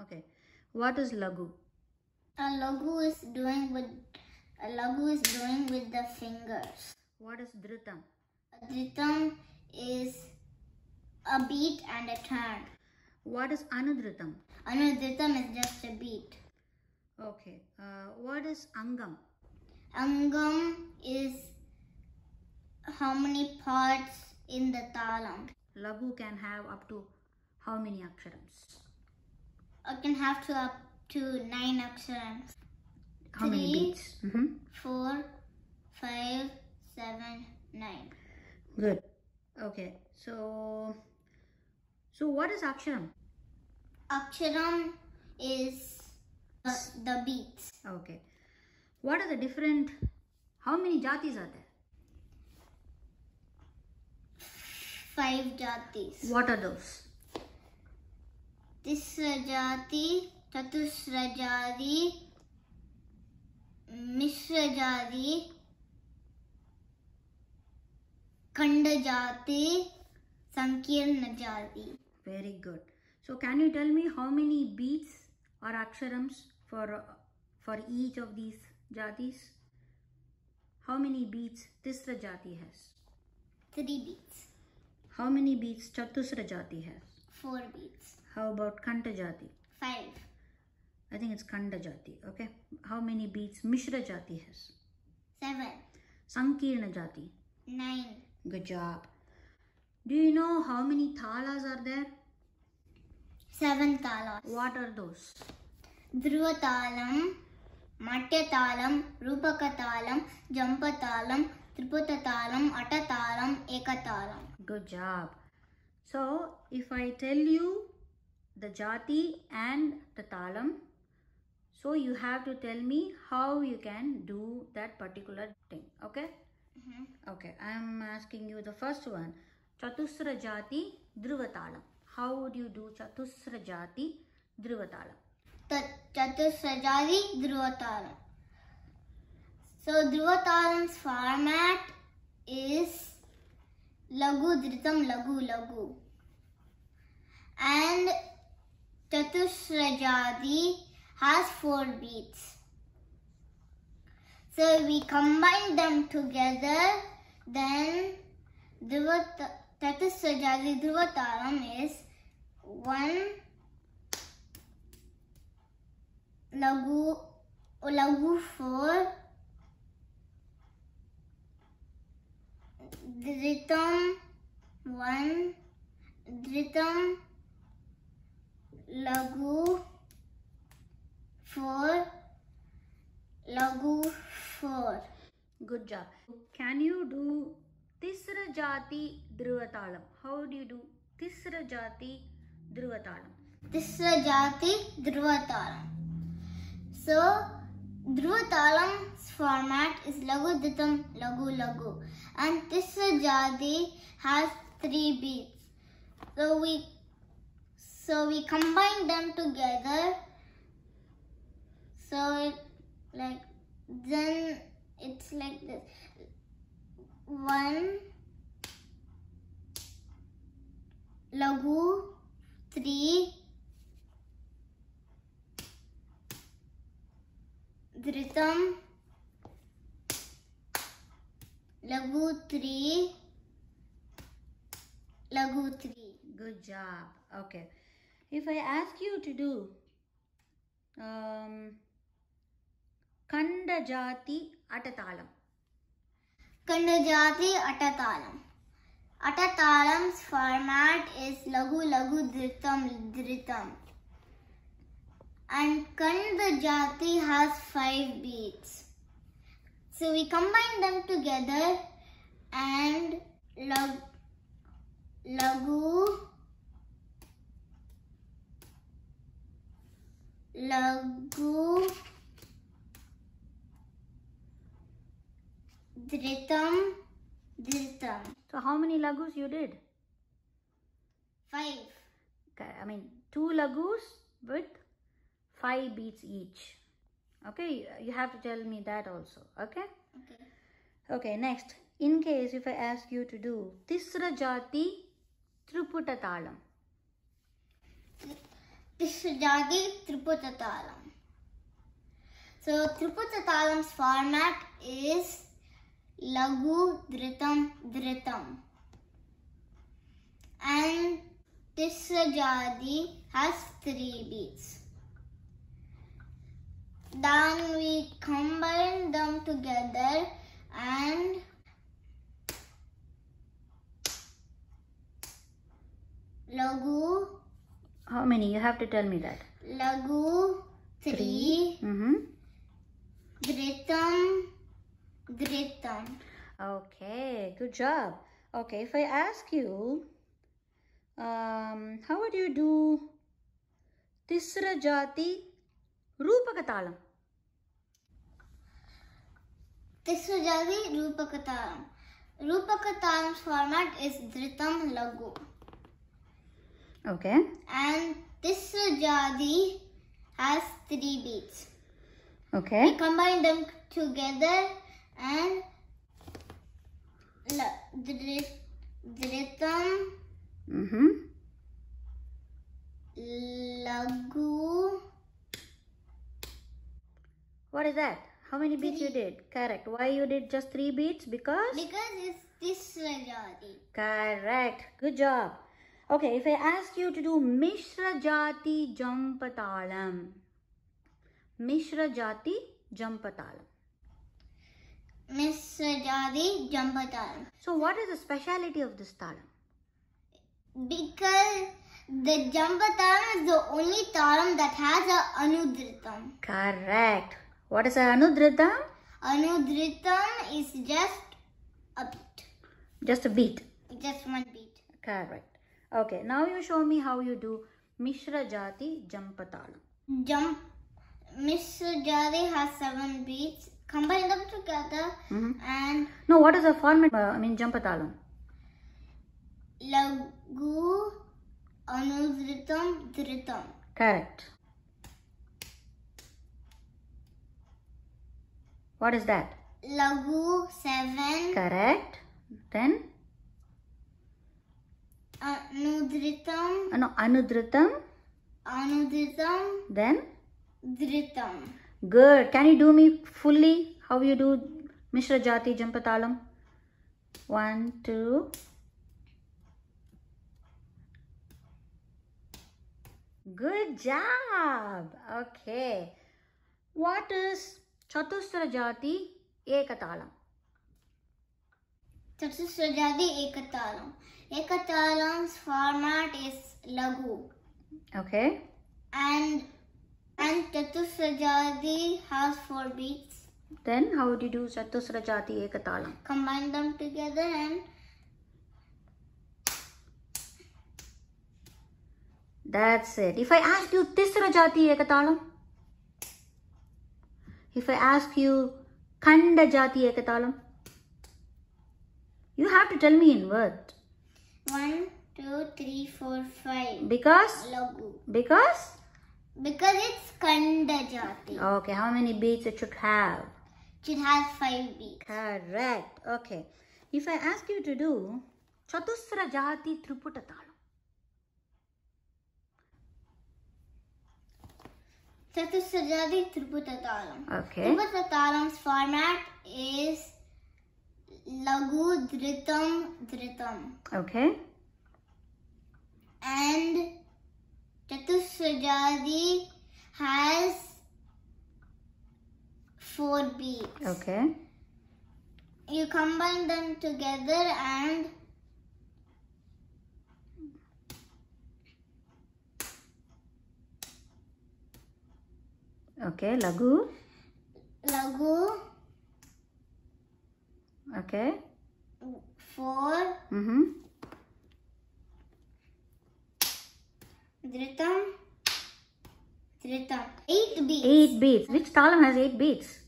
Okay. What is lagu? A lagu is doing with the fingers. What is dhritam? A dhritam is a beat and a turn. What is anudhritam? Anudhritam is just a beat. Okay. What is angam? Angam is how many parts in the talam. Lagu can have up to how many aksharams? I can have up to 9 aksharams. How many beats? 4, 5, 7, 9. Good. Okay. So what is aksharam? Aksharam is the beats. Okay. What are the different, how many jatis are there? 5 jatis. What are those? Tisra jati, Chatusra jati, Mishra jati, Khanda jati, Sankirna jati. Very good. So can you tell me how many beats or aksharams for each of these jatis? How many beats Tisra jati has? 3 beats. How many beats Chatusra jati has? 4 beats. How about Khanda jati? 5. I think it's Khanda jati. Okay. How many beats Mishra jati has? 7. Sankirna jati? 9. Good job. Do you know how many thalas are there? 7 talas. What are those? Dhruva talam, Matya talam, Rupaka talam, Jampa talam, Triputa talam, Atta talam, Eka talam. Good job. So if I tell you the jati and the talam, so you have to tell me how you can do that particular thing. Okay? Okay, I am asking you the first one. Chatusra jati dhruva talam. How would you do Chatusra jati dhruva talam? Chatusra jati dhruva talam. So dhruva talam's format is lagu dhritam lagu lagu. And Chatusra jati has 4 beats. So we combine them together, then Chatusra jati dhruva talam is 1 lagu 4 dhritam 1 dhritam lagu 4 lagu 4. Good job. Can you do Tisra jati dhruva talam? How do you do Tisra jati dhruva talam? Tisra jati dhruva talam. So dhruva talam's format is lagu dhritam lagu lagu, and Tisra jati has 3 beats. So we combine them together. So then it's like this. 1 lagu 3 dhritam lagu 3 lagu 3. Good job. Okay. If I ask you to do Khanda jati atatalam. Khanda jati atatalam. Atatalam's format is lagu lagu dhritam dhritam. And Khanda jati has 5 beats. So we combine them together and lagu dhritam dhritam. So how many lagus you did? 5. Okay, I mean 2 lagus with 5 beats each. Okay, you have to tell me that also. Okay? Okay, next. In case if I ask you to do Tisra jati Triputa talam. Tisra Chatusrajati Triputa Talam. So Triputa Talam's format is Lagu, Dhritam, Dhritam. And Tisra Jadi has 3 beats. Then we combine them together and Lagu. How many? You have to tell me that. Lagu 3. Dhritam, Dhritam. Okay, good job. Okay, if I ask you, how would you do Tisra Jati Rupaka Talam? Tisra Jadi Rupaka Talam. Rupaka Talam's format is Dhritam, Lagu. Okay. And Tisra Jadi has 3 beats. Okay. We combine them together and Dhritam, Lagu. What is that? How many beats you did? Correct. Why you did just 3 beats? Because it's Tisra Jadi. Correct. Good job. Okay, if I ask you to do Mishra Jati Jampatalam. Mishra Jati Jampatalam. Mishra Jadi Jampatalam. So what is the speciality of this talam? Because the Jampatalam is the only talam that has a Anudritam. Correct. What is a Anudritam? Anudritam is just a beat. Just a beat. Just 1 beat. Correct. Okay, now you show me how you do Mishra Jati Jampatalam. Mishra Jadi has 7 beats. Combine them together and... No, what is the format? Jampatalam. Lagu, Anudritam, Dhritam. Correct. What is that? Lagu 7. Correct. Then? Anudritam. No, Anudritam. Anudritam. Then? Dhritam. Good. Can you do me fully how you do Mishra Jati Jampatalam? 1, 2. Good job. Okay. What is Chatusra Jati Ekatalam? Chatusra Jadi Ekatalam. Ekatalam's format is Lagu. Okay. And Chatusra Jadi has 4 beats. Then how would you do Chatusra Jati Ekatalam? Combine them together and that's it. If I ask you Tisra Jati Ekatalam? If I ask you Khanda Jati Ekatalam? You have to tell me in words. 1, 2, 3, 4, 5. Because? Lagu. Because it's Khanda Jati. Okay, how many beats it should have? It has 5 beats. Correct. Okay. If I ask you to do Chatusra Jati Triputa Talam. Chatusra Jadi Triputa Talam. Okay. Triputa Talam's format is Lagu, Dhritam, Dhritam. Okay. And Chatusra Jadi has 4 beats. Okay. You combine them together and Okay, Lagu. Lagu. Okay. 4. Dhritam. Dhritam. 8 beats. 8 beats. Which talam has 8 beats?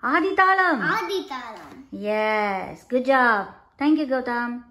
Adi talam. Adi talam. Yes. Good job. Thank you, Gautam.